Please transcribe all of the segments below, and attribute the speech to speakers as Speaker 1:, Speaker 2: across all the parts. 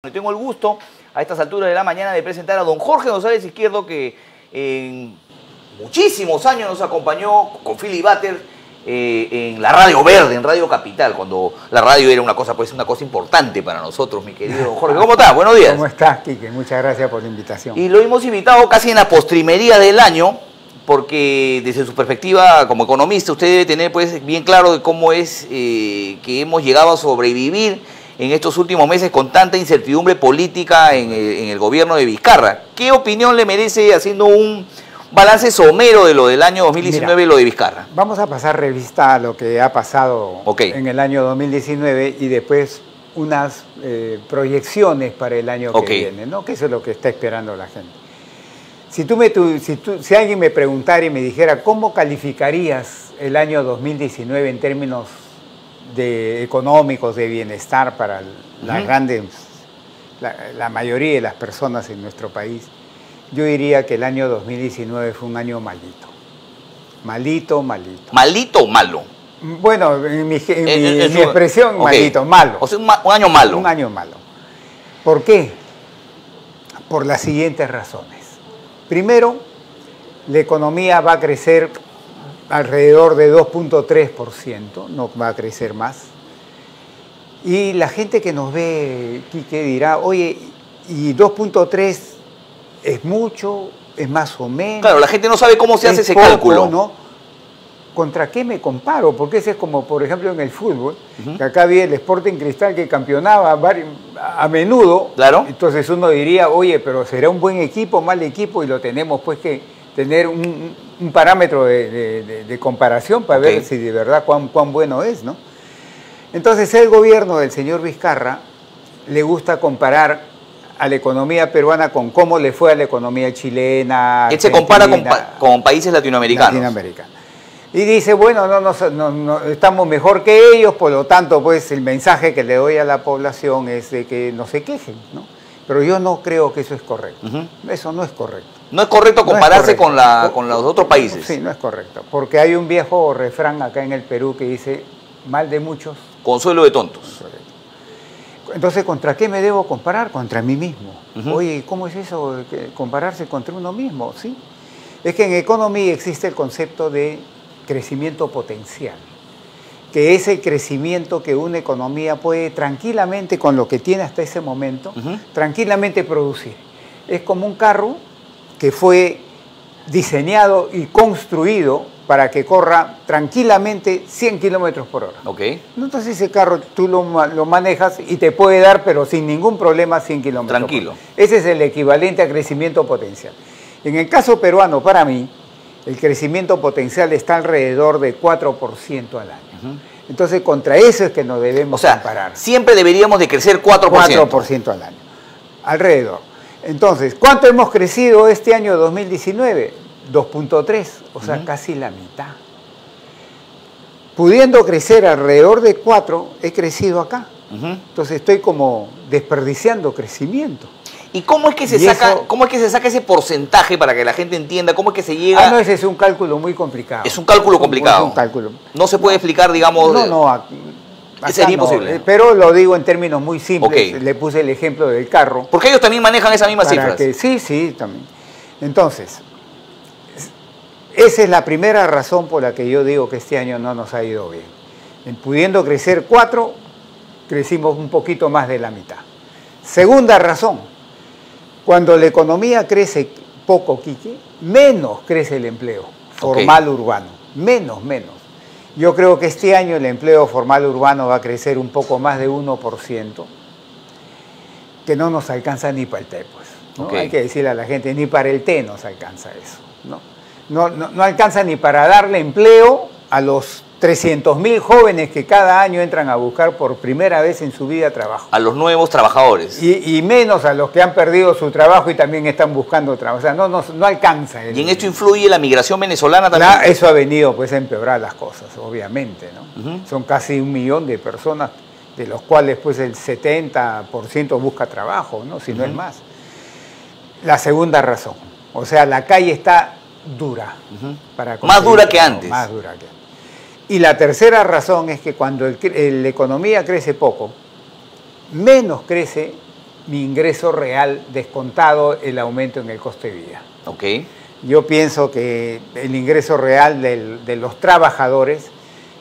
Speaker 1: Tengo el gusto a estas alturas de la mañana de presentar a don Jorge González Izquierdo, que en muchísimos años nos acompañó con Philly Butter en la Radio Verde, en Radio Capital, cuando la radio era una cosa importante para nosotros, mi querido don Jorge. ¿Cómo estás? Buenos días.
Speaker 2: ¿Cómo estás, Quique? Muchas gracias por la invitación.
Speaker 1: Y lo hemos invitado casi en la postrimería del año, porque desde su perspectiva como economista usted debe tener pues bien claro de cómo es que hemos llegado a sobrevivir en estos últimos meses con tanta incertidumbre política en el gobierno de Vizcarra. ¿Qué opinión le merece, haciendo un balance somero de lo del año 2019,
Speaker 2: Mira,
Speaker 1: y lo de Vizcarra?
Speaker 2: Vamos a pasar revista a lo que ha pasado en el año 2019 y después unas proyecciones para el año que viene, ¿no? Que eso es lo que está esperando la gente. Si alguien me preguntara y me dijera cómo calificarías el año 2019 en términos económicos, de bienestar para la mayoría de las personas en nuestro país, yo diría que el año 2019 fue un año malito. Malito.
Speaker 1: ¿Malito o malo?
Speaker 2: Bueno, en mi expresión, malito, malo.
Speaker 1: O sea, un año malo.
Speaker 2: Un año malo. ¿Por qué? Por las siguientes razones. Primero, la economía va a crecer alrededor de 2.3%, no va a crecer más. Y la gente que nos ve, Quique, dirá, oye, ¿y 2.3 es mucho? ¿Es más o menos?
Speaker 1: Claro, la gente no sabe cómo se hace ese cálculo,
Speaker 2: ¿no? ¿Contra qué me comparo? Porque ese es como, por ejemplo, en el fútbol, que acá había el Sporting Cristal que campeonaba a menudo.
Speaker 1: Claro.
Speaker 2: Entonces uno diría, oye, pero ¿será un buen equipo, mal equipo? Y lo tenemos pues que tener un parámetro de comparación para ver si de verdad cuán bueno es, ¿no? Entonces el gobierno del señor Vizcarra le gusta comparar a la economía peruana con cómo le fue a la economía chilena.
Speaker 1: Él se compara con países latinoamericanos.
Speaker 2: Y dice, bueno, no, estamos mejor que ellos, por lo tanto, pues el mensaje que le doy a la población es de que no se quejen, ¿no? Pero yo no creo que eso es correcto. Eso no es correcto.
Speaker 1: No es correcto compararse con los otros países.
Speaker 2: Sí, no es correcto. Porque hay un viejo refrán acá en el Perú que dice, mal de muchos,
Speaker 1: consuelo de tontos.
Speaker 2: Entonces, ¿contra qué me debo comparar? Contra mí mismo. Oye, ¿cómo es eso de compararse contra uno mismo? ¿Sí? Es que en economía existe el concepto de crecimiento potencial, que es el crecimiento que una economía puede tranquilamente, con lo que tiene hasta ese momento, tranquilamente producir. Es como un carro que fue diseñado y construido para que corra tranquilamente 100 kilómetros por hora. Entonces ese carro tú lo manejas y te puede dar, pero sin ningún problema, 100 kilómetros.
Speaker 1: Tranquilo.
Speaker 2: Ese es el equivalente a crecimiento potencial. En el caso peruano, para mí, el crecimiento potencial está alrededor de 4% al año. Entonces, contra eso es que nos debemos comparar.
Speaker 1: Siempre deberíamos de crecer 4%.
Speaker 2: 4% al año. Alrededor. Entonces, ¿cuánto hemos crecido este año 2019? 2.3, o sea, casi la mitad. Pudiendo crecer alrededor de 4, he crecido acá. Entonces, estoy como desperdiciando crecimiento.
Speaker 1: ¿Y cómo es que se saca ese porcentaje para que la gente entienda? ¿Cómo es que se llega?
Speaker 2: No, ese es un cálculo muy complicado.
Speaker 1: Es un cálculo complicado.
Speaker 2: Es un cálculo.
Speaker 1: No se puede explicar, digamos. Sería imposible.
Speaker 2: Pero lo digo en términos muy simples. Le puse el ejemplo del carro.
Speaker 1: Porque ellos también manejan esas mismas cifras.
Speaker 2: Sí, también. Entonces, esa es la primera razón por la que yo digo que este año no nos ha ido bien. Pudiendo crecer 4, crecimos un poquito más de la mitad. Segunda razón. Cuando la economía crece poco, Quique, menos crece el empleo formal urbano. Menos. Yo creo que este año el empleo formal urbano va a crecer un poco más de 1%, que no nos alcanza ni para el té, pues, ¿no? Hay que decirle a la gente, ni para el té nos alcanza eso, ¿no? No alcanza ni para darle empleo a los 300.000 jóvenes que cada año entran a buscar por primera vez en su vida trabajo. A
Speaker 1: los nuevos trabajadores.
Speaker 2: Y menos a los que han perdido su trabajo y también están buscando trabajo. O sea, no alcanza.
Speaker 1: ¿Y en esto influye la migración venezolana también?
Speaker 2: Eso ha venido pues a empeorar las cosas, obviamente, ¿no? Son casi 1 millón de personas, de los cuales pues el 70% busca trabajo, ¿no? Si no es más. La segunda razón, o sea, la calle está dura.
Speaker 1: Más dura que antes.
Speaker 2: Más dura que antes. Y la tercera razón es que cuando la economía crece poco, menos crece mi ingreso real descontado el aumento en el coste de vida.
Speaker 1: Ok.
Speaker 2: Yo pienso que el ingreso real de los trabajadores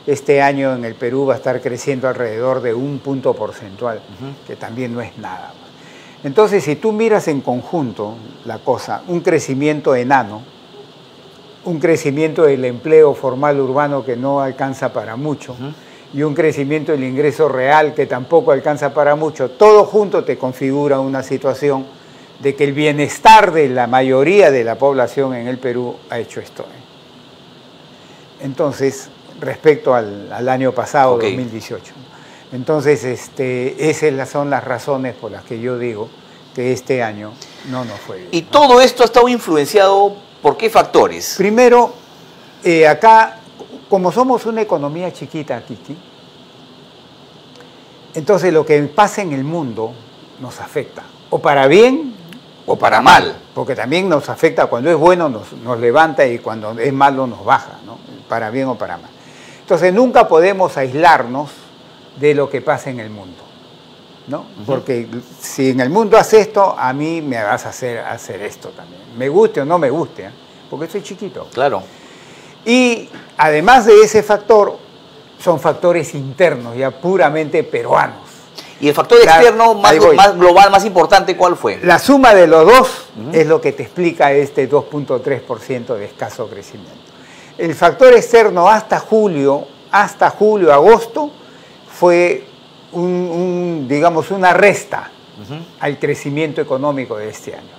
Speaker 2: este año en el Perú va a estar creciendo alrededor de 1 punto porcentual, que también no es nada. Entonces, si tú miras en conjunto la cosa, un crecimiento enano, un crecimiento del empleo formal urbano que no alcanza para mucho, y un crecimiento del ingreso real que tampoco alcanza para mucho, todo junto te configura una situación de que el bienestar de la mayoría de la población en el Perú ha hecho esto. Entonces, respecto al año pasado, 2018. Entonces, esas son las razones por las que yo digo que este año no nos fue bien.
Speaker 1: ¿Y todo esto ha estado influenciado por qué factores?
Speaker 2: Primero, acá, como somos una economía chiquita, Kiki, entonces lo que pasa en el mundo nos afecta, o para bien
Speaker 1: o para mal.
Speaker 2: Porque también nos afecta, cuando es bueno nos levanta y cuando es malo nos baja, ¿no? Para bien o para mal. Entonces nunca podemos aislarnos de lo que pasa en el mundo, ¿no? Porque si en el mundo haces esto, a mí me vas a hacer esto también. Me guste o no me guste, porque soy chiquito.
Speaker 1: Claro.
Speaker 2: Y además de ese factor, son factores internos, ya puramente peruanos.
Speaker 1: ¿Y el factor externo más global, más importante, cuál fue?
Speaker 2: La suma de los dos es lo que te explica este 2.3% de escaso crecimiento. El factor externo hasta julio, agosto, fue digamos, una resta al crecimiento económico de este año.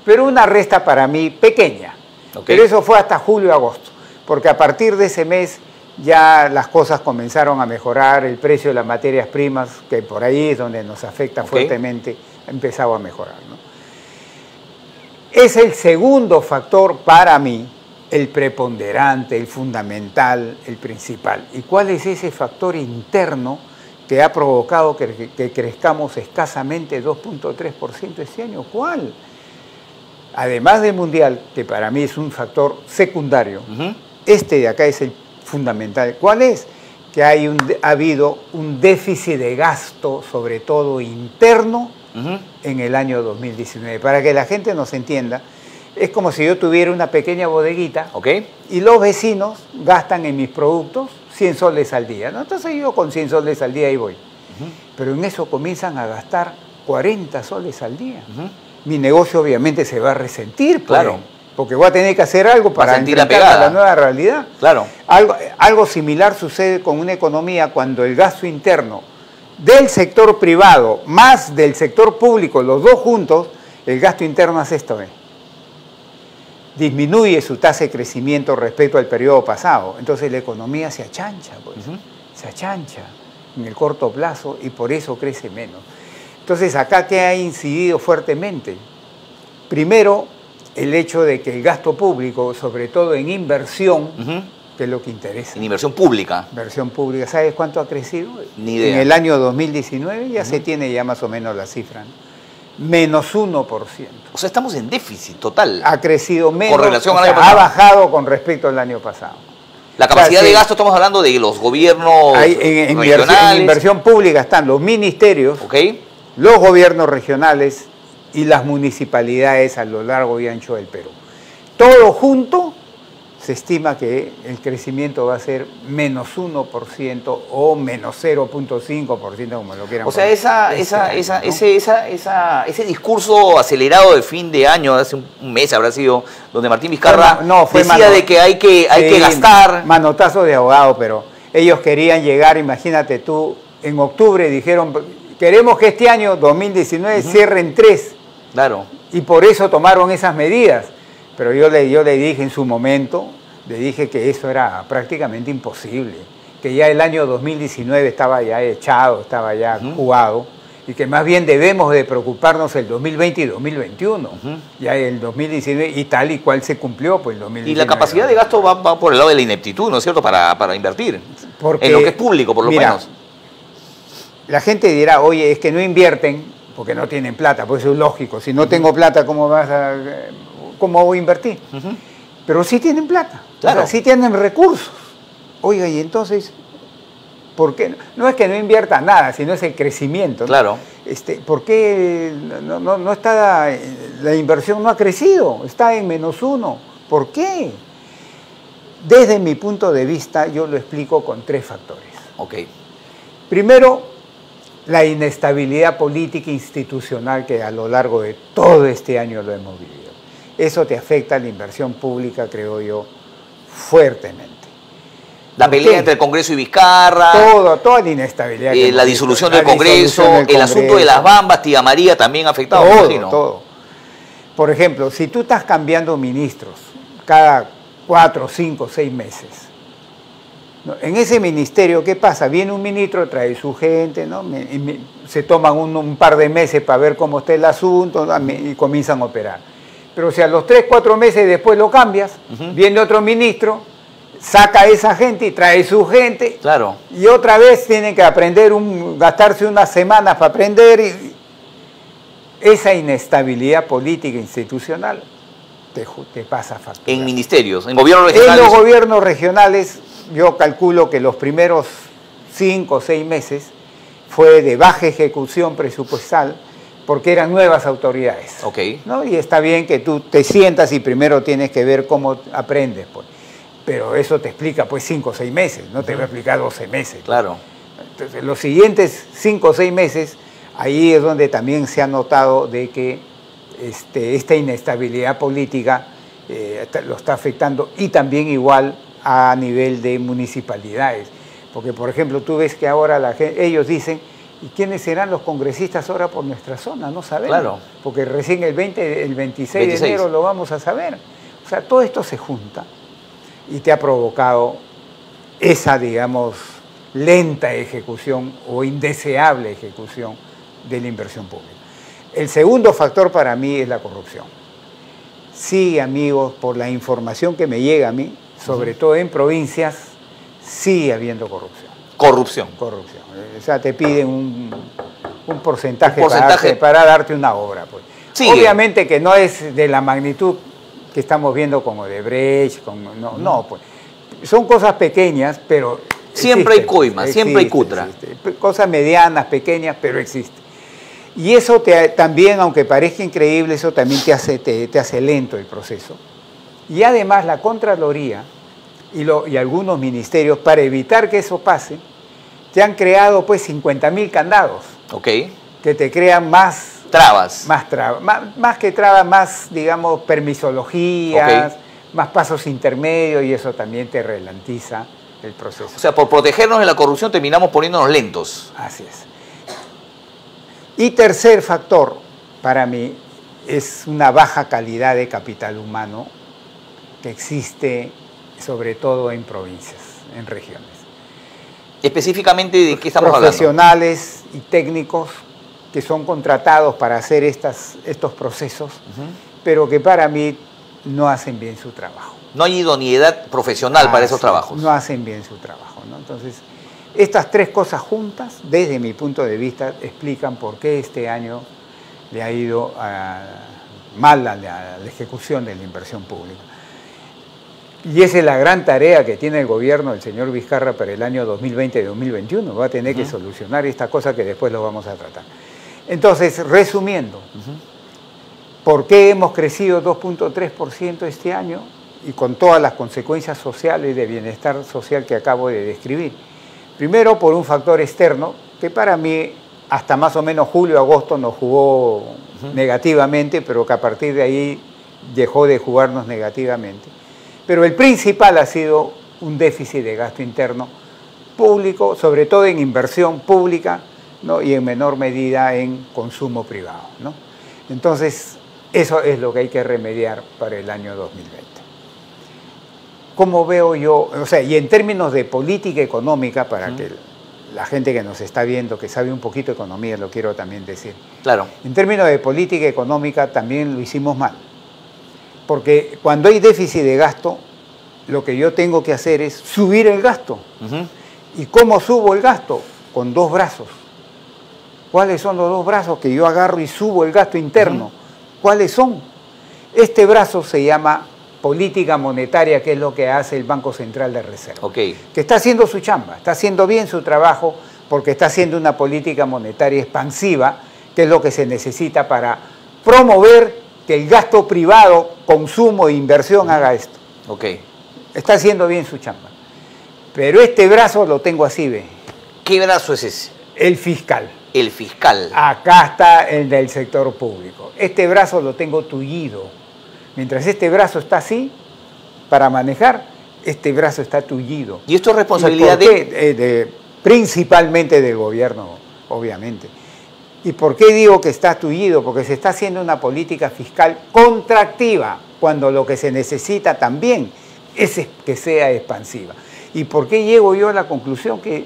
Speaker 2: Pero una resta para mí pequeña. Pero eso fue hasta julio, agosto. Porque a partir de ese mes ya las cosas comenzaron a mejorar, el precio de las materias primas, que por ahí es donde nos afecta fuertemente, ha empezado a mejorar, ¿no? Es el segundo factor para mí, el preponderante, el fundamental, el principal. ¿Y cuál es ese factor interno que ha provocado que crezcamos escasamente 2.3% este año? ¿Cuál? Además del mundial, que para mí es un factor secundario, este de acá es el fundamental. ¿Cuál es? Que ha habido un déficit de gasto, sobre todo interno, en el año 2019. Para que la gente nos entienda, es como si yo tuviera una pequeña bodeguita y los vecinos gastan en mis productos 100 soles al día, ¿no? Entonces yo con 100 soles al día ahí voy. Pero en eso comienzan a gastar 40 soles al día. Mi negocio obviamente se va a resentir, claro, porque voy a tener que hacer algo para enfrentar a la nueva realidad.
Speaker 1: Claro.
Speaker 2: Algo similar sucede con una economía cuando el gasto interno del sector privado más del sector público, los dos juntos, el gasto interno hace esto, disminuye su tasa de crecimiento respecto al periodo pasado. Entonces la economía se achancha, pues, se achancha en el corto plazo y por eso crece menos. Entonces acá, ¿qué ha incidido fuertemente? Primero, el hecho de que el gasto público, sobre todo en inversión, que es lo que interesa.
Speaker 1: En inversión pública.
Speaker 2: Inversión pública. ¿Sabes cuánto ha crecido?
Speaker 1: Ni idea.
Speaker 2: En el año 2019 ya se tiene ya más o menos la cifra, ¿no? Menos 1%.
Speaker 1: O sea, estamos en déficit total.
Speaker 2: Ha crecido menos,
Speaker 1: con relación
Speaker 2: al
Speaker 1: año pasado.
Speaker 2: Ha bajado con respecto al año pasado.
Speaker 1: La capacidad de gasto, estamos hablando de los gobiernos regionales.
Speaker 2: En inversión pública están los ministerios, los gobiernos regionales y las municipalidades a lo largo y ancho del Perú. Todo junto se estima que el crecimiento va a ser menos 1% o menos 0.5%, como lo quieran.
Speaker 1: O sea, ese discurso acelerado de fin de año, hace un mes habrá sido, donde Martín Vizcarra decía de que hay que gastar.
Speaker 2: Manotazo de abogado, pero ellos querían llegar, imagínate tú, en octubre dijeron, queremos que este año, 2019, cierren 3.
Speaker 1: Claro.
Speaker 2: Y por eso tomaron esas medidas. Pero yo le dije en su momento, le dije que eso era prácticamente imposible, que ya el año 2019 estaba ya echado, estaba ya jugado, y que más bien debemos de preocuparnos el 2020 y 2021. Ya el 2019 y tal y cual se cumplió, pues el 2019.
Speaker 1: Y la capacidad de gasto va por el lado de la ineptitud, ¿no es cierto?, para invertir. Porque, en lo que es público, por lo menos.
Speaker 2: La gente dirá, oye, es que no invierten porque no tienen plata, pues eso es lógico. Si no tengo plata, ¿cómo voy a invertir? Pero sí tienen plata, claro. O sea, sí tienen recursos. Oiga, y entonces, ¿por qué? No es que no inviertan nada, sino es el crecimiento, ¿no?
Speaker 1: Claro.
Speaker 2: ¿Por qué no está, la inversión no ha crecido? Está en -1. ¿Por qué? Desde mi punto de vista, yo lo explico con 3 factores.
Speaker 1: Ok.
Speaker 2: Primero, la inestabilidad política e institucional que a lo largo de todo este año lo hemos vivido. Eso te afecta a la inversión pública, creo yo, fuertemente.
Speaker 1: La pelea entre el Congreso y Vizcarra.
Speaker 2: Toda la inestabilidad.
Speaker 1: La disolución del Congreso, el asunto de las bambas, Tía María también ha afectado.
Speaker 2: Todo. Por ejemplo, si tú estás cambiando ministros cada 4, 5, 6 meses, ¿no? En ese ministerio, ¿qué pasa? Viene un ministro, trae su gente, ¿no? Se toman un par de meses para ver cómo está el asunto, ¿no? Y comienzan a operar. Pero si a los 3, 4 meses después lo cambias, viene otro ministro, saca a esa gente y trae su gente.
Speaker 1: Claro.
Speaker 2: Y otra vez tienen que aprender, gastarse unas semanas para aprender. Y esa inestabilidad política e institucional te pasa factura.
Speaker 1: En ministerios, en gobiernos regionales.
Speaker 2: En los gobiernos regionales, yo calculo que los primeros 5 o 6 meses fue de baja ejecución presupuestal, porque eran nuevas autoridades.
Speaker 1: Ok.
Speaker 2: ¿No? Y está bien que tú te sientas y primero tienes que ver cómo aprendes, pues. Pero eso te explica pues 5 o 6 meses, no te va a explicar 12 meses.
Speaker 1: Claro.
Speaker 2: Entonces, los siguientes 5 o 6 meses, ahí es donde también se ha notado de que esta inestabilidad política lo está afectando, y también igual a nivel de municipalidades. Porque, por ejemplo, tú ves que ahora ellos dicen, ¿y quiénes serán los congresistas ahora por nuestra zona? No sabemos.
Speaker 1: Claro.
Speaker 2: Porque recién el 26 de enero lo vamos a saber. O sea, todo esto se junta y te ha provocado esa, digamos, lenta ejecución o indeseable ejecución de la inversión pública. El segundo factor para mí es la corrupción. Sí, amigos, por la información que me llega a mí, sobre todo en provincias, sigue habiendo corrupción.
Speaker 1: Corrupción.
Speaker 2: O sea, te piden un porcentaje para darte una obra. Pues. Obviamente que no es de la magnitud que estamos viendo con Odebrecht, pues. Son cosas pequeñas, pero
Speaker 1: siempre hay coima, siempre hay cutra.
Speaker 2: Cosas medianas, pequeñas, pero existen. Y eso también, aunque parezca increíble, eso también te hace lento el proceso. Y además la Contraloría y algunos ministerios, para evitar que eso pase, te han creado pues 50.000 candados.
Speaker 1: Ok.
Speaker 2: Que te crean más
Speaker 1: trabas.
Speaker 2: Más que trabas, más, digamos, permisologías, más pasos intermedios, y eso también te ralentiza el proceso.
Speaker 1: O sea, por protegernos de la corrupción terminamos poniéndonos lentos.
Speaker 2: Así es. Y tercer factor, para mí, es una baja calidad de capital humano que existe sobre todo en provincias, en regiones.
Speaker 1: Específicamente, ¿de qué estamos hablando?
Speaker 2: Profesionales y técnicos que son contratados para hacer estos procesos, pero que para mí no hacen bien su trabajo.
Speaker 1: No hay idoneidad profesional para esos trabajos.
Speaker 2: No hacen bien su trabajo, ¿no? Entonces, estas 3 cosas juntas, desde mi punto de vista, explican por qué este año le ha ido mal a la ejecución de la inversión pública. Y esa es la gran tarea que tiene el gobierno del señor Vizcarra para el año 2020 y 2021. Va a tener que solucionar esta cosa que después lo vamos a tratar. Entonces, resumiendo, ¿por qué hemos crecido 2.3% este año? Y con todas las consecuencias sociales de bienestar social que acabo de describir. Primero, por un factor externo, que para mí hasta más o menos julio, agosto nos jugó negativamente, pero que a partir de ahí dejó de jugarnos negativamente. Pero el principal ha sido un déficit de gasto interno público, sobre todo en inversión pública, ¿no? Y en menor medida en consumo privado, ¿no? Entonces, eso es lo que hay que remediar para el año 2020. ¿Cómo veo yo? O sea, y en términos de política económica, para que la gente que nos está viendo, que sabe un poquito de economía, lo quiero también decir.
Speaker 1: Claro.
Speaker 2: En términos de política económica también lo hicimos mal. Porque cuando hay déficit de gasto, lo que yo tengo que hacer es subir el gasto. ¿Y cómo subo el gasto? Con 2 brazos. ¿Cuáles son los 2 brazos que yo agarro y subo el gasto interno? ¿Cuáles son? Este brazo se llama política monetaria, que es lo que hace el Banco Central de Reserva. Que está haciendo su chamba, está haciendo bien su trabajo, porque está haciendo una política monetaria expansiva que es lo que se necesita para promover que el gasto privado, consumo e inversión haga esto.
Speaker 1: Ok.
Speaker 2: Está haciendo bien su chamba. Pero este brazo lo tengo así, ve.
Speaker 1: ¿Qué brazo es ese?
Speaker 2: El fiscal.
Speaker 1: El fiscal.
Speaker 2: Acá está el del sector público. Este brazo lo tengo tullido. Mientras este brazo está así, para manejar, este brazo está tullido.
Speaker 1: ¿Y esto es responsabilidad
Speaker 2: principalmente del gobierno, obviamente. ¿Y por qué digo que está tullido? Porque se está haciendo una política fiscal contractiva, cuando lo que se necesita también es que sea expansiva. ¿Y por qué llego yo a la conclusión que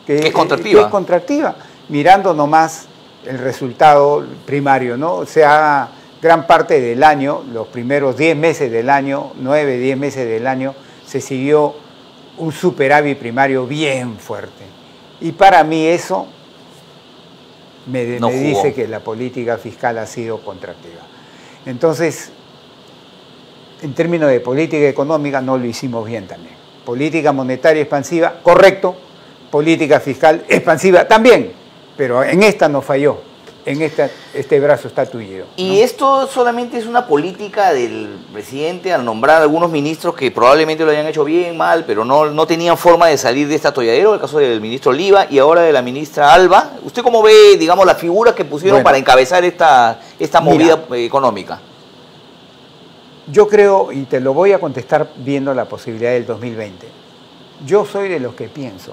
Speaker 1: es contractiva?
Speaker 2: Que es contractiva, mirando nomás el resultado primario, ¿no? O sea, gran parte del año, los primeros 10 meses del año, 9, 10 meses del año, se siguió un superávit primario bien fuerte. Y para mí eso me dice que la política fiscal ha sido contractiva. Entonces, en términos de política económica no lo hicimos bien también. Política monetaria expansiva, correcto. Política fiscal expansiva también, pero en esta no falló. En este brazo está tullido, ¿no?
Speaker 1: ¿Y esto solamente es una política del presidente al nombrar a algunos ministros que probablemente lo hayan hecho bien, mal, pero no tenían forma de salir de este atolladero? El caso del ministro Oliva y ahora de la ministra Alba. ¿Usted cómo ve, digamos, las figuras que pusieron para encabezar esta movida económica?
Speaker 2: Yo creo, y te lo voy a contestar viendo la posibilidad del 2020, yo soy de los que pienso,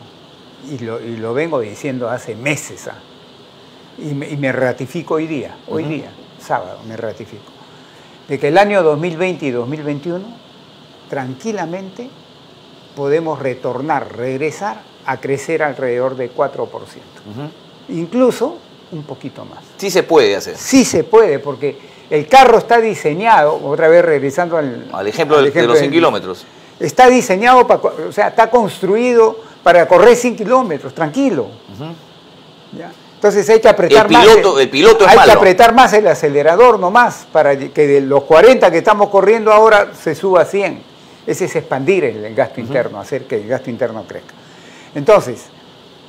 Speaker 2: y lo vengo diciendo hace meses, y me ratifico hoy día, sábado, me ratifico, de que el año 2020 y 2021 tranquilamente podemos regresar a crecer alrededor de 4%. Incluso un poquito más.
Speaker 1: Sí se puede hacer.
Speaker 2: Sí se puede, porque el carro está diseñado, otra vez regresando al
Speaker 1: ejemplo de los 100 kilómetros.
Speaker 2: Está diseñado, o sea, está construido para correr 100 kilómetros, tranquilo. ¿Ya? Entonces hay que apretar más.
Speaker 1: El piloto es
Speaker 2: hay
Speaker 1: malo.
Speaker 2: que apretar más el acelerador nomás, para que de los 40 que estamos corriendo ahora se suba a 100. Ese es expandir el gasto interno, hacer que el gasto interno crezca. Entonces,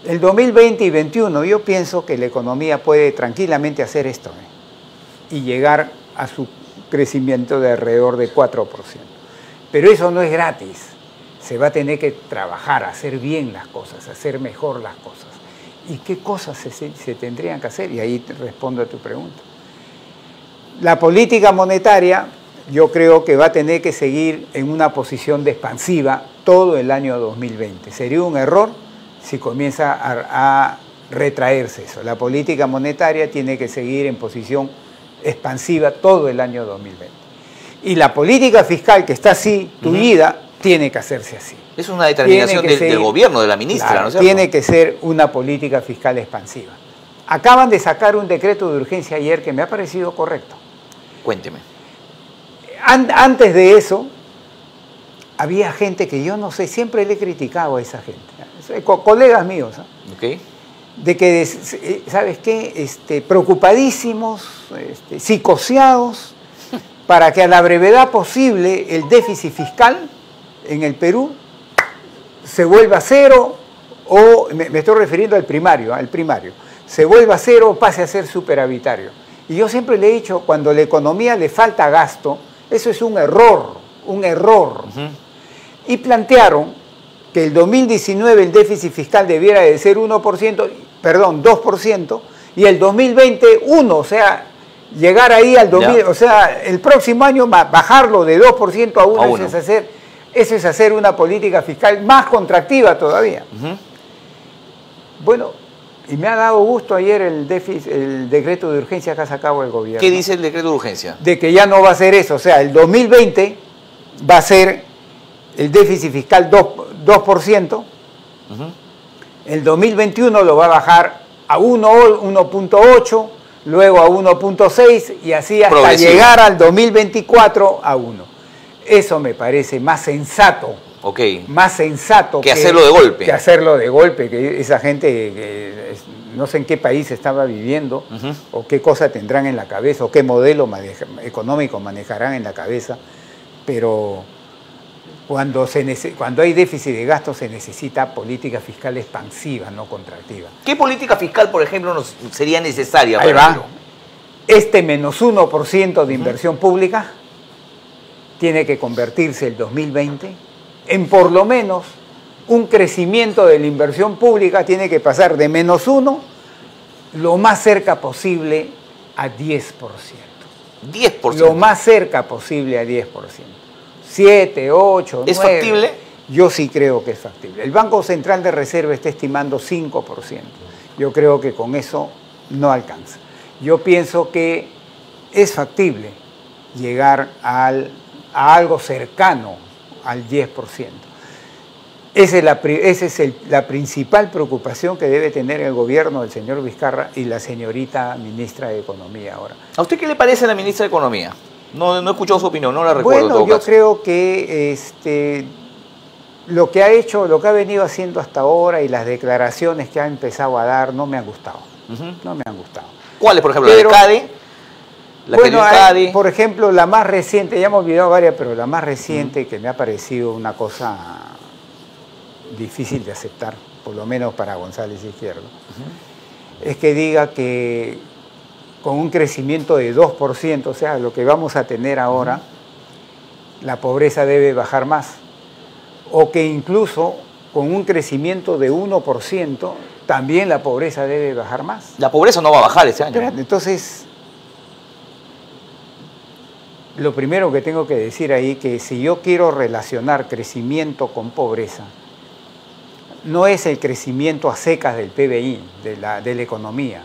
Speaker 2: el 2020 y 2021 yo pienso que la economía puede tranquilamente hacer esto, y llegar a su crecimiento de alrededor de 4%. Pero eso no es gratis. Se va a tener que trabajar, hacer bien las cosas, hacer mejor las cosas. ¿Y qué cosas se tendrían que hacer? Y ahí te respondo a tu pregunta. La política monetaria, yo creo que va a tener que seguir en una posición de expansiva todo el año 2020. Sería un error si comienza a retraerse eso. La política monetaria tiene que seguir en posición expansiva todo el año 2020. Y la política fiscal, que está así, tullida, tiene que hacerse así.
Speaker 1: Es una determinación del gobierno, de la ministra,
Speaker 2: claro,
Speaker 1: ¿no es cierto?
Speaker 2: Tiene que ser una política fiscal expansiva. Acaban de sacar un decreto de urgencia ayer que me ha parecido correcto.
Speaker 1: Cuénteme.
Speaker 2: Antes de eso, había gente que yo no sé, siempre le he criticado a esa gente, colegas míos,
Speaker 1: Okay.
Speaker 2: de que, ¿sabes qué? Preocupadísimos, psicoseados, para que a la brevedad posible el déficit fiscal en el Perú se vuelva cero, o me estoy refiriendo al primario, se vuelva cero o pase a ser superavitario. Y yo siempre le he dicho, cuando a la economía le falta gasto, eso es un error. Y plantearon que el 2019 el déficit fiscal debiera de ser 2%, y el 2020 1%, o sea, llegar ahí al 2000, o sea, el próximo año bajarlo de 2% a 1%, eso es hacer una política fiscal más contractiva todavía. Bueno, y me ha dado gusto ayer el decreto de urgencia que ha sacado el gobierno.
Speaker 1: ¿Qué dice el decreto de urgencia?
Speaker 2: De que ya no va a ser eso, o sea, el 2020 va a ser el déficit fiscal 2%, el 2021 lo va a bajar a 1.8%, luego a 1.6% y así hasta llegar al 2024 a 1%. Eso me parece más sensato. Más sensato
Speaker 1: que hacerlo de golpe.
Speaker 2: Que hacerlo de golpe, que esa gente, no sé en qué país estaba viviendo, o qué cosa tendrán en la cabeza, o qué modelo económico manejarán en la cabeza, pero Cuando hay déficit de gasto se necesita política fiscal expansiva, no contractiva.
Speaker 1: ¿Qué política fiscal, por ejemplo, sería necesaria?
Speaker 2: Ahí va. Este menos 1% de inversión pública tiene que convertirse el 2020 en por lo menos un crecimiento de la inversión pública, tiene que pasar de menos 1 lo más cerca posible a 10%.
Speaker 1: 10%.
Speaker 2: Lo más cerca posible a 10%. 7, 8, 9.
Speaker 1: ¿Es factible?
Speaker 2: Yo sí creo que es factible. El Banco Central de Reserva está estimando 5%. Yo creo que con eso no alcanza. Yo pienso que es factible llegar a algo cercano al 10%. Esa es la principal preocupación que debe tener el gobierno del señor Vizcarra y la señorita ministra de Economía ahora.
Speaker 1: ¿A usted qué le parece la ministra de Economía? No he escuchado su opinión, no la recuerdo.
Speaker 2: Bueno, yo creo que lo que ha hecho, lo que ha venido haciendo hasta ahora y las declaraciones que ha empezado a dar no me han gustado. No me han gustado.
Speaker 1: ¿Cuáles, por ejemplo? ¿La de CADE?
Speaker 2: Bueno, hay, por ejemplo, la más reciente, ya hemos olvidado varias, pero la más reciente que me ha parecido una cosa difícil de aceptar, por lo menos para González Izquierdo, es que diga que con un crecimiento de 2%, o sea, lo que vamos a tener ahora, la pobreza debe bajar más, o que incluso con un crecimiento de 1%, también la pobreza debe bajar más.
Speaker 1: La pobreza no va a bajar este año.
Speaker 2: Entonces, lo primero que tengo que decir ahí, que si yo quiero relacionar crecimiento con pobreza, no es el crecimiento a secas del PBI, de la economía,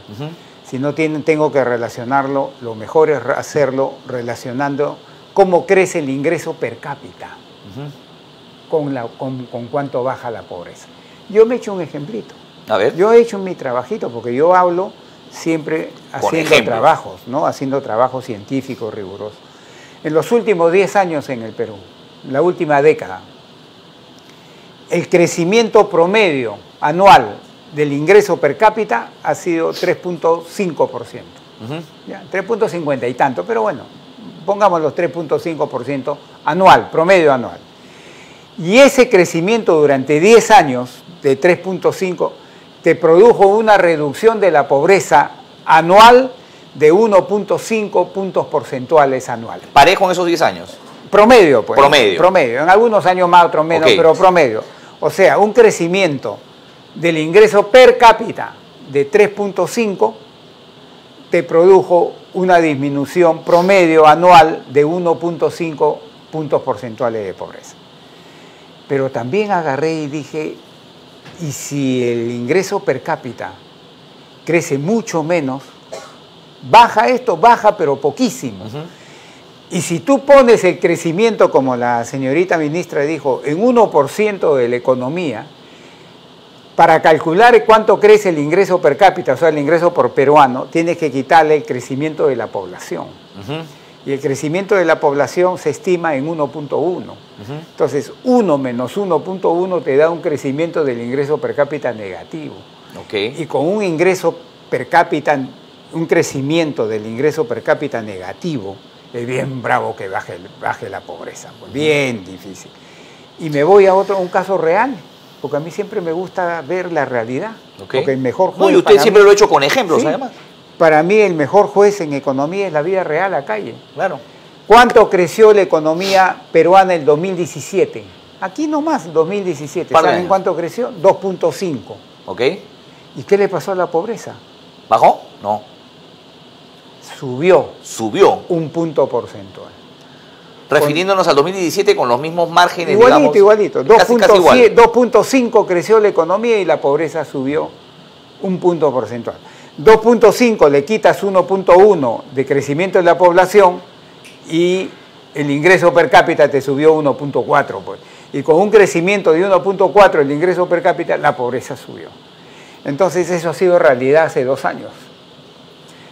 Speaker 2: sino tengo que relacionarlo, lo mejor es hacerlo relacionando cómo crece el ingreso per cápita, con cuánto baja la pobreza. Yo me he hecho un ejemplito.
Speaker 1: A ver.
Speaker 2: Yo he hecho mi trabajito, porque yo hablo siempre haciendo trabajos, ¿no? Haciendo trabajos científicos rigurosos. En los últimos 10 años en el Perú, la última década, el crecimiento promedio anual del ingreso per cápita ha sido 3.5%. 3.50 y tanto, pero bueno, pongamos los 3.5% anual, promedio anual. Y ese crecimiento durante 10 años de 3.5 te produjo una reducción de la pobreza anual de 1.5 puntos porcentuales anuales.
Speaker 1: ¿Parejo en esos 10 años?
Speaker 2: Promedio, pues.
Speaker 1: Promedio.
Speaker 2: En algunos años más, otros menos, pero promedio. O sea, un crecimiento del ingreso per cápita de 3.5 te produjo una disminución promedio anual de 1.5 puntos porcentuales de pobreza. Pero también agarré y dije, ¿y si el ingreso per cápita crece mucho menos? Baja esto, baja pero poquísimo. Y si tú pones el crecimiento, como la señorita ministra dijo, en 1% de la economía, para calcular cuánto crece el ingreso per cápita, o sea, el ingreso por peruano, tienes que quitarle el crecimiento de la población. Y el crecimiento de la población se estima en 1.1. Entonces, 1 menos 1.1 te da un crecimiento del ingreso per cápita negativo. Y con un ingreso per cápita, un crecimiento del ingreso per cápita negativo, es bien bravo que baje la pobreza, pues bien difícil. Y me voy a un caso real, porque a mí siempre me gusta ver la realidad. Porque el mejor juez,
Speaker 1: y usted siempre lo ha hecho con ejemplos, además.
Speaker 2: Para mí el mejor juez en economía es la vida real, la calle.
Speaker 1: Claro.
Speaker 2: ¿Cuánto creció la economía peruana en el 2017? Aquí nomás, 2017. ¿Saben cuánto creció? 2.5. ¿Y qué le pasó a la pobreza?
Speaker 1: ¿Bajó? No.
Speaker 2: Subió.
Speaker 1: Subió.
Speaker 2: 1 punto porcentual.
Speaker 1: Refiriéndonos al 2017 con los mismos márgenes,
Speaker 2: igualito. 2.5 creció la economía y la pobreza subió 1 punto porcentual. 2.5 le quitas 1.1 de crecimiento de la población y el ingreso per cápita te subió 1.4. Pues. Y con un crecimiento de 1.4 el ingreso per cápita, la pobreza subió. Entonces eso ha sido realidad hace 2 años.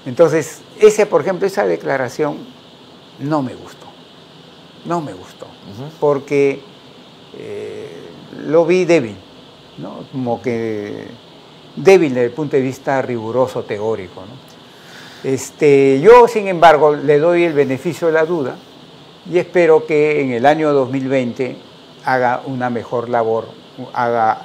Speaker 2: Entonces, por ejemplo, esa declaración no me gustó. No me gustó. Porque lo vi débil, ¿no? Como que débil desde el punto de vista riguroso teórico, ¿no? Yo, sin embargo, le doy el beneficio de la duda y espero que en el año 2020 haga una mejor labor, haga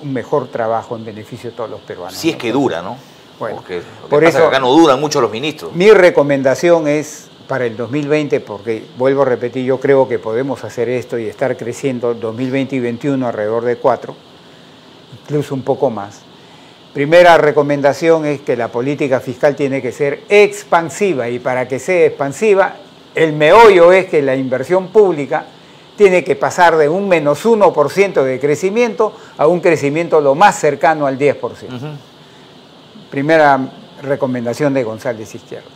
Speaker 2: un mejor trabajo en beneficio de todos los peruanos.
Speaker 1: Si es que dura, ¿no?
Speaker 2: Bueno,
Speaker 1: porque lo que
Speaker 2: por
Speaker 1: pasa
Speaker 2: eso
Speaker 1: es que acá no duran mucho los ministros.
Speaker 2: mi recomendación es para el 2020, porque vuelvo a repetir, yo creo que podemos hacer esto y estar creciendo 2020 y 2021 alrededor de 4, incluso un poco más. Primera recomendación es que la política fiscal tiene que ser expansiva, y para que sea expansiva, el meollo es que la inversión pública tiene que pasar de un menos 1% de crecimiento a un crecimiento lo más cercano al 10%. Primera recomendación de González Izquierdo.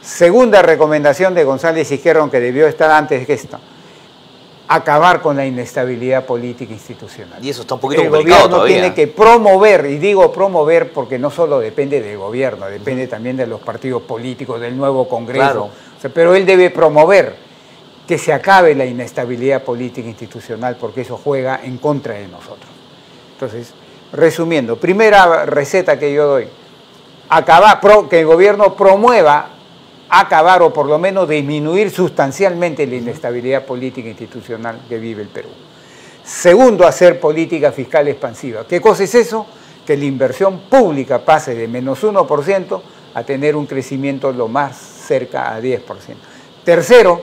Speaker 2: Segunda recomendación de González Izquierdo, aunque debió estar antes que esta, acabar con la inestabilidad política institucional.
Speaker 1: Y eso está un poquito
Speaker 2: el
Speaker 1: complicado
Speaker 2: gobierno
Speaker 1: todavía.
Speaker 2: Tiene que promover, y digo promover porque no solo depende del gobierno, depende también de los partidos políticos, del nuevo Congreso.
Speaker 1: Claro.
Speaker 2: O sea, pero él debe promover que se acabe la inestabilidad política institucional, porque eso juega en contra de nosotros. Entonces, resumiendo, primera receta que yo doy, que el gobierno promueva acabar o por lo menos disminuir sustancialmente la inestabilidad política institucional que vive el Perú. Segundo, hacer política fiscal expansiva. ¿Qué cosa es eso? Que la inversión pública pase de menos 1% a tener un crecimiento lo más cerca a 10%. Tercero,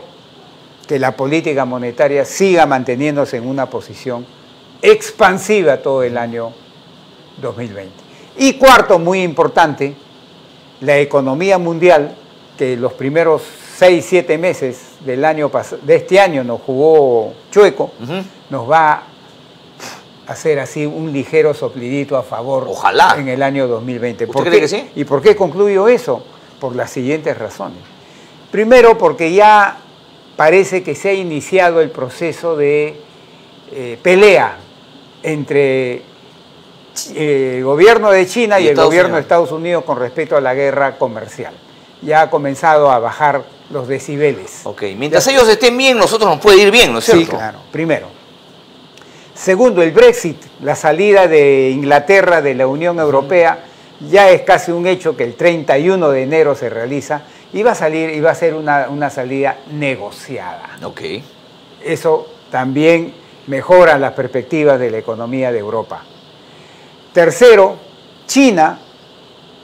Speaker 2: que la política monetaria siga manteniéndose en una posición expansiva todo el año 2020. Y cuarto, muy importante, la economía mundial, que los primeros 6-7 meses de este año nos jugó chueco, nos va a hacer así un ligero soplidito a favor.
Speaker 1: Ojalá.
Speaker 2: En el año 2020.
Speaker 1: ¿Usted cree que sí?
Speaker 2: ¿Y por qué concluyo eso? Por las siguientes razones. Primero, porque ya parece que se ha iniciado el proceso de pelea entre el gobierno de China y el gobierno de Estados Unidos con respecto a la guerra comercial. Ya ha comenzado a bajar los decibeles.
Speaker 1: Ok, mientras ellos estén bien, nosotros nos puede ir bien, ¿no es cierto?
Speaker 2: Sí, claro, primero. Segundo, el Brexit, la salida de Inglaterra de la Unión Europea, ya es casi un hecho que el 31 de enero se realiza y va a ser una salida negociada.
Speaker 1: Ok.
Speaker 2: Eso también mejora las perspectivas de la economía de Europa. Tercero, China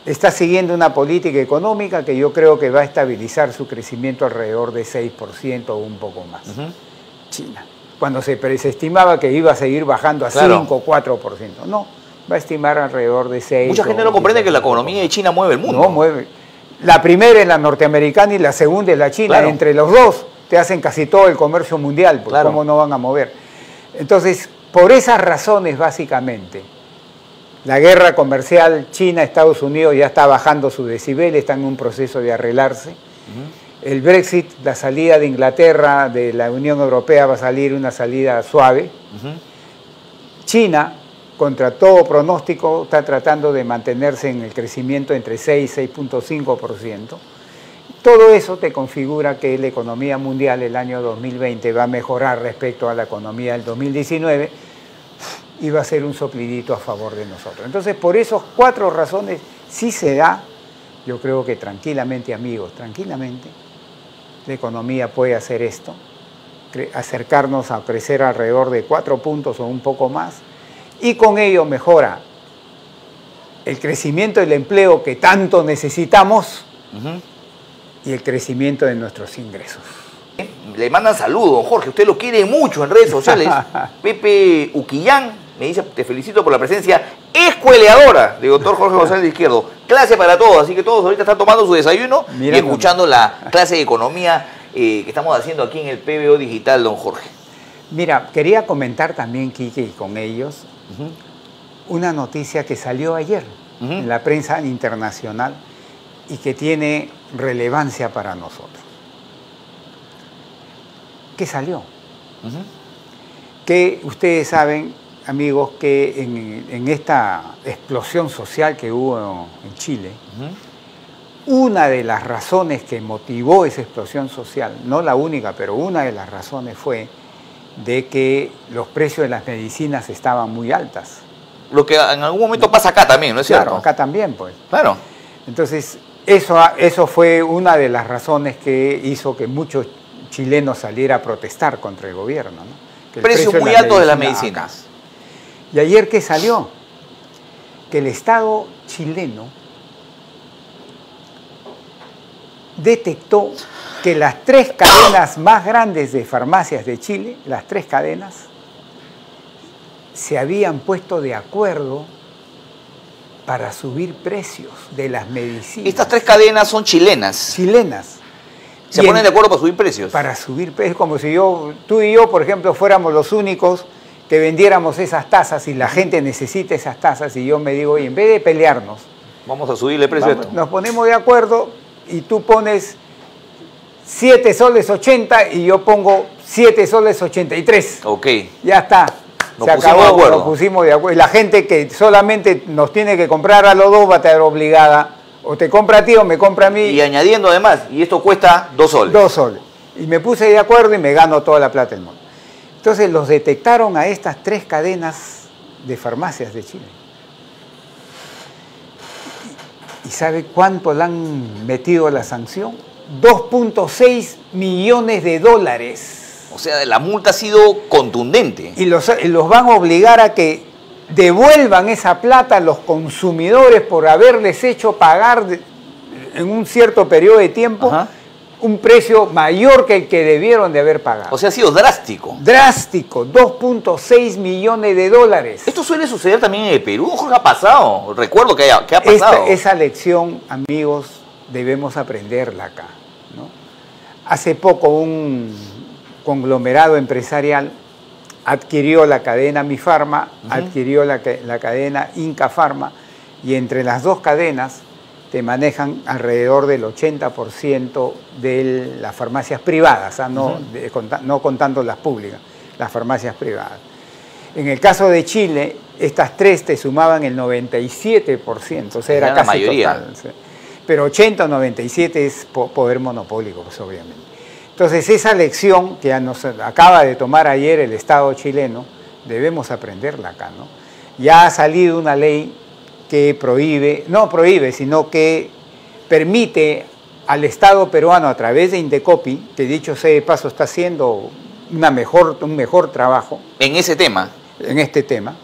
Speaker 2: está siguiendo una política económica que yo creo que va a estabilizar su crecimiento alrededor de 6% o un poco más. China. Cuando se estimaba que iba a seguir bajando a 5 o 4%. No, va a estimar alrededor de 6%.
Speaker 1: Mucha gente no comprende que la economía de China mueve el mundo.
Speaker 2: No, mueve. La primera es la norteamericana y la segunda es la china.
Speaker 1: Claro.
Speaker 2: Entre los dos te hacen casi todo el comercio mundial. Pues,
Speaker 1: claro.
Speaker 2: ¿Cómo no van a mover? Entonces, por esas razones básicamente, la guerra comercial China-Estados Unidos ya está bajando su decibel, está en un proceso de arreglarse. El Brexit, la salida de Inglaterra de la Unión Europea va a salir una salida suave. China, contra todo pronóstico, está tratando de mantenerse en el crecimiento entre 6 y 6.5%. Todo eso te configura que la economía mundial el año 2020 va a mejorar respecto a la economía del 2019 y va a ser un soplidito a favor de nosotros. Entonces, por esas 4 razones, sí se da, yo creo que tranquilamente, amigos, tranquilamente, la economía puede hacer esto, acercarnos a crecer alrededor de 4 puntos o un poco más, y con ello mejora el crecimiento del empleo que tanto necesitamos y el crecimiento de nuestros ingresos.
Speaker 1: Le mandan saludos, don Jorge, usted lo quiere mucho en redes sociales. Pepe Uquillán me dice, te felicito por la presencia escueleadora de doctor Jorge González Izquierdo. Clase para todos, así que todos ahorita están tomando su desayuno y escuchando la clase de economía que estamos haciendo aquí en el PBO Digital, don Jorge.
Speaker 2: Mira, quería comentar también, Quique, y con ellos, una noticia que salió ayer en la prensa internacional y que tiene relevancia para nosotros. ¿Qué salió? Que ustedes saben, amigos, que en esta explosión social que hubo en Chile, una de las razones que motivó esa explosión social, no la única, pero una de las razones fue de que los precios de las medicinas estaban muy altas.
Speaker 1: Lo que en algún momento pasa acá también, ¿no es cierto?
Speaker 2: Claro, acá también, pues.
Speaker 1: Claro.
Speaker 2: Entonces, eso fue una de las razones que hizo que muchos chilenos salieran a protestar contra el gobierno, ¿no? que el
Speaker 1: Precios
Speaker 2: precio
Speaker 1: muy altos de las medicinas.
Speaker 2: acá. Y ayer, ¿qué salió? Que el Estado chileno detectó que las 3 cadenas más grandes de farmacias de Chile, las 3 cadenas, se habían puesto de acuerdo para subir precios de las medicinas.
Speaker 1: Estas 3 cadenas son chilenas.
Speaker 2: Chilenas.
Speaker 1: Se ponen de acuerdo para subir precios.
Speaker 2: Para subir precios, como si tú y yo, por ejemplo, fuéramos los únicos que vendiéramos esas tazas y la gente necesita esas tazas y yo me digo, oye, en vez de pelearnos,
Speaker 1: vamos a subirle precio a esto.
Speaker 2: nos ponemos de acuerdo y tú pones 7 soles 80 y yo pongo 7 soles 83.
Speaker 1: Ok.
Speaker 2: Ya está.
Speaker 1: Nos
Speaker 2: Se
Speaker 1: pusimos
Speaker 2: acabó,
Speaker 1: de acuerdo.
Speaker 2: nos pusimos de acuerdo. Y la gente que solamente nos tiene que comprar a los dos va a estar obligada. O te compra a ti o me compra a mí.
Speaker 1: Y añadiendo además, y esto cuesta 2 soles.
Speaker 2: 2 soles. Y me puse de acuerdo y me gano toda la plata del mundo. Entonces los detectaron a estas 3 cadenas de farmacias de Chile. ¿Y sabe cuánto le han metido a la sanción? 2.6 millones de dólares.
Speaker 1: O sea, la multa ha sido contundente.
Speaker 2: Y los van a obligar a que devuelvan esa plata a los consumidores por haberles hecho pagar en un cierto periodo de tiempo.
Speaker 1: Ajá.
Speaker 2: Un precio mayor que el que debieron de haber pagado.
Speaker 1: O sea, ha sido drástico.
Speaker 2: Drástico, 2.6 millones de dólares.
Speaker 1: Esto suele suceder también en el Perú. ¿Qué ha pasado? Recuerdo que ha pasado.
Speaker 2: Esa lección, amigos, debemos aprenderla acá, ¿no? Hace poco un conglomerado empresarial adquirió la cadena Mifarma, adquirió la cadena Inca Pharma, y entre las 2 cadenas te manejan alrededor del 80% de las farmacias privadas, no contando las públicas, las farmacias privadas. En el caso de Chile, estas 3 te sumaban el 97%, o sea, era casi la mayoría. Total. ¿Sí? Pero 80 o 97 es poder monopólico, pues, obviamente. Entonces, esa lección que nos acaba de tomar ayer el Estado chileno, debemos aprenderla acá, ¿no? Ya ha salido una ley que no prohíbe, sino que permite al Estado peruano a través de Indecopi, que dicho sea de paso está haciendo un mejor trabajo.
Speaker 1: En ese tema.
Speaker 2: En este tema.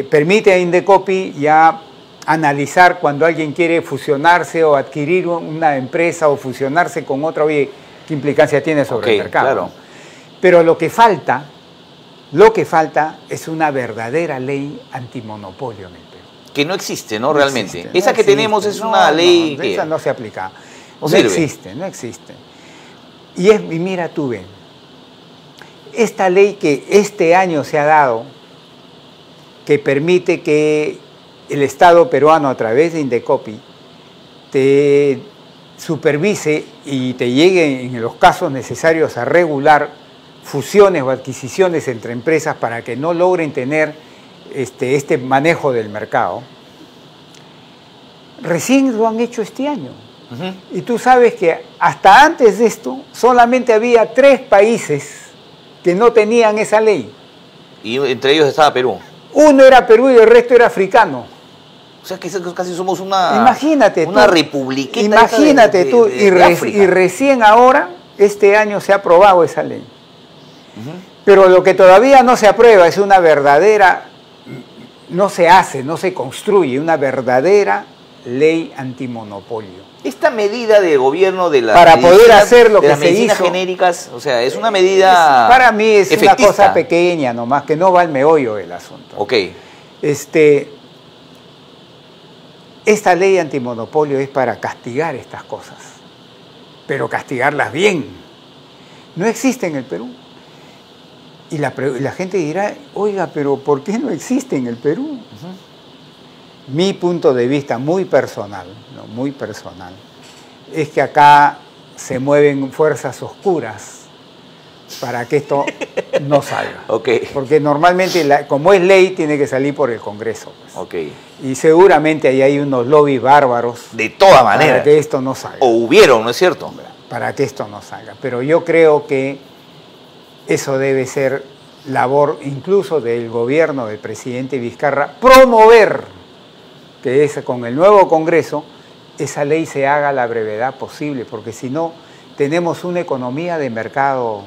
Speaker 2: Permite a Indecopi ya analizar cuando alguien quiere fusionarse o adquirir una empresa o fusionarse con otra, oye, ¿qué implicancia tiene sobre el mercado? Claro. Pero lo que falta es una verdadera ley antimonopolio en el Perú. Que
Speaker 1: no existe, ¿no? Realmente. Existe, esa que tenemos es una ley que...
Speaker 2: Esa no se aplica.
Speaker 1: No sirve.
Speaker 2: No existe. Y mira tú, ven, esta ley que este año se ha dado, que permite que el Estado peruano a través de Indecopi te supervise y te llegue en los casos necesarios a regular fusiones o adquisiciones entre empresas para que no logren tener este manejo del mercado, recién lo han hecho este año. Y tú sabes que hasta antes de esto solamente había 3 países que no tenían esa ley.
Speaker 1: Y entre ellos estaba Perú.
Speaker 2: Uno era Perú y el resto era africano.
Speaker 1: O sea que casi somos una...
Speaker 2: Imagínate
Speaker 1: una republiqueta.
Speaker 2: Imagínate tú, y recién ahora, este año se ha aprobado esa ley. Pero lo que todavía no se aprueba es una verdadera, no se hace, no se construye una verdadera ley antimonopolio.
Speaker 1: Esta medida de gobierno de la
Speaker 2: para poder hacer lo que se
Speaker 1: medicinas
Speaker 2: hizo,
Speaker 1: genéricas, o sea, es una medida
Speaker 2: para mí es
Speaker 1: efectista.
Speaker 2: Una cosa pequeña nomás, que no va al meollo del asunto.
Speaker 1: Ok.
Speaker 2: Esta ley antimonopolio es para castigar estas cosas, pero castigarlas bien. No existe en el Perú. Y la gente dirá, oiga, pero ¿por qué no existe en el Perú? Mi punto de vista muy personal, es que acá se mueven fuerzas oscuras para que esto no salga. Porque normalmente, como es ley, tiene que salir por el Congreso. Pues. Y seguramente ahí hay unos lobbies bárbaros.
Speaker 1: De todas maneras.
Speaker 2: Para que esto no salga.
Speaker 1: O hubieron, ¿no es cierto?
Speaker 2: Para que esto no salga. Pero yo creo que eso debe ser labor incluso del gobierno del presidente Vizcarra, promover que con el nuevo Congreso esa ley se haga a la brevedad posible, porque si no, tenemos una economía de mercado,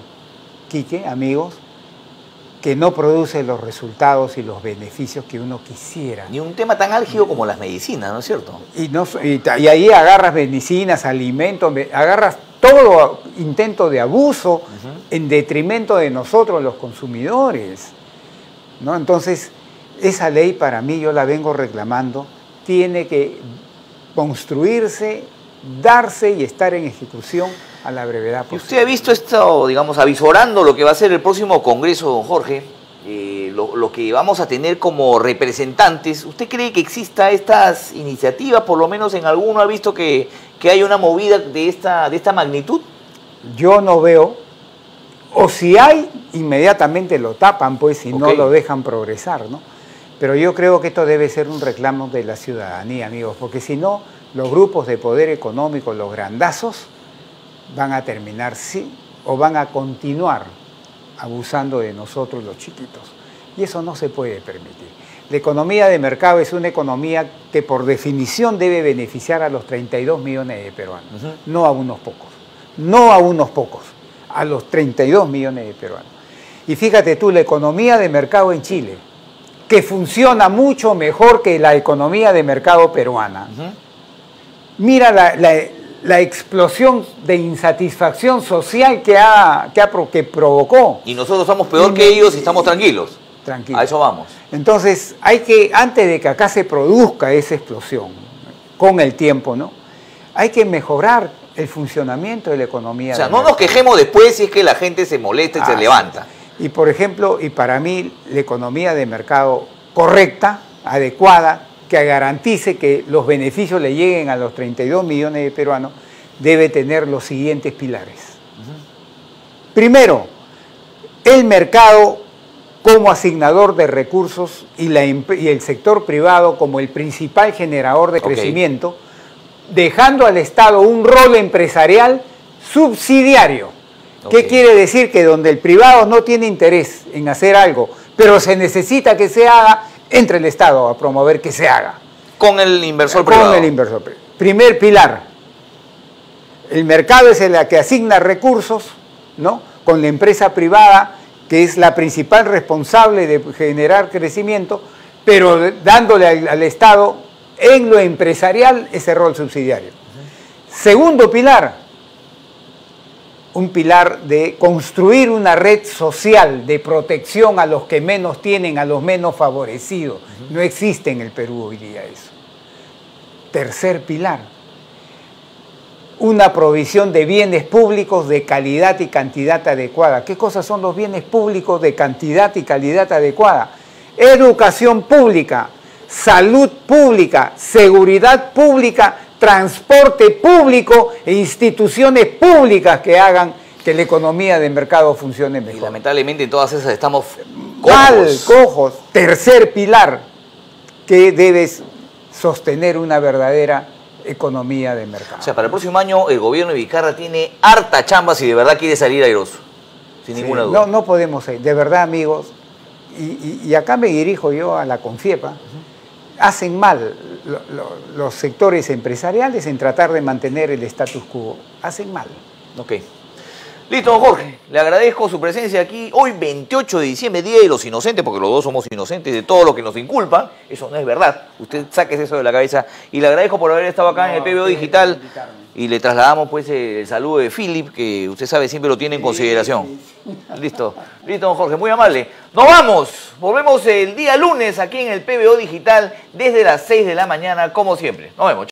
Speaker 2: Quique, amigos, que no produce los resultados y los beneficios que uno quisiera.
Speaker 1: Ni un tema tan álgido como las medicinas, ¿no es cierto?
Speaker 2: Y ahí agarras medicinas, alimentos, agarras todo intento de abuso en detrimento de nosotros los consumidores, ¿no? Entonces, esa ley para mí, yo la vengo reclamando, tiene que construirse, darse y estar en ejecución a la brevedad posible.
Speaker 1: ¿Y usted ha visto esto, digamos, avisorando lo que va a ser el próximo Congreso, don Jorge? Lo que vamos a tener como representantes. ¿Usted cree que exista estas iniciativas? Por lo menos en alguno ha visto que hay una movida de esta magnitud.
Speaker 2: Yo no veo, o si hay, inmediatamente lo tapan, pues, y no lo dejan progresar, ¿no? Pero yo creo que esto debe ser un reclamo de la ciudadanía, amigos, porque si no, los grupos de poder económico, los grandazos, van a terminar, sí, o van a continuar abusando de nosotros los chiquitos. Y eso no se puede permitir. La economía de mercado es una economía que por definición debe beneficiar a los 32 millones de peruanos, no a unos pocos. No a unos pocos, a los 32 millones de peruanos. Y fíjate tú, la economía de mercado en Chile, que funciona mucho mejor que la economía de mercado peruana. Mira la explosión de insatisfacción social que provocó.
Speaker 1: Y nosotros somos peor que ellos y estamos tranquilos.
Speaker 2: Tranquilos.
Speaker 1: A eso vamos.
Speaker 2: Entonces, hay que, antes de que acá se produzca esa explosión, con el tiempo, ¿no? Hay que mejorar el funcionamiento de la economía.
Speaker 1: O sea, no nos quejemos después si es que la gente se molesta y se levanta.
Speaker 2: Y por ejemplo, y para mí, la economía de mercado correcta, adecuada, que garantice que los beneficios le lleguen a los 32 millones de peruanos, debe tener los siguientes pilares. Primero, el mercado como asignador de recursos y el sector privado como el principal generador de crecimiento, dejando al Estado un rol empresarial subsidiario. ¿Qué quiere decir? Que donde el privado no tiene interés en hacer algo, pero se necesita que se haga, entra el Estado a promover que se haga.
Speaker 1: Con el inversor privado.
Speaker 2: Con el inversor privado. Primer pilar. El mercado es el que asigna recursos, ¿no? Con la empresa privada, que es la principal responsable de generar crecimiento, pero dándole al Estado en lo empresarial ese rol subsidiario. Segundo pilar, un pilar de construir una red social de protección a los que menos tienen, a los menos favorecidos. No existe en el Perú hoy día eso. Tercer pilar, una provisión de bienes públicos de calidad y cantidad adecuada. ¿Qué cosas son los bienes públicos de cantidad y calidad adecuada? Educación pública, salud pública, seguridad pública, transporte público e instituciones públicas que hagan que la economía de mercado funcione mejor.
Speaker 1: Y lamentablemente en todas esas estamos
Speaker 2: cojos. Tercer pilar, que debes sostener una verdadera economía de mercado.
Speaker 1: O sea, para el próximo año el gobierno de Vizcarra tiene harta chamba si de verdad quiere salir airoso, sin ninguna duda.
Speaker 2: No podemos ir, de verdad, amigos, y acá me dirijo yo a la CONFIEPA, hacen mal los sectores empresariales en tratar de mantener el status quo. Hacen mal.
Speaker 1: Ok. Listo, don Jorge. Le agradezco su presencia aquí hoy, 28 de diciembre, Día de los Inocentes, porque los dos somos inocentes de todo lo que nos inculpan. Eso no es verdad. Usted saque eso de la cabeza. Y le agradezco por haber estado acá en el PBO Digital. Y le trasladamos pues el saludo de Philip, que usted sabe siempre lo tiene en consideración. Listo. Listo, don Jorge. Muy amable. Nos vamos. Volvemos el día lunes aquí en el PBO Digital desde las 6 de la mañana, como siempre. Nos vemos.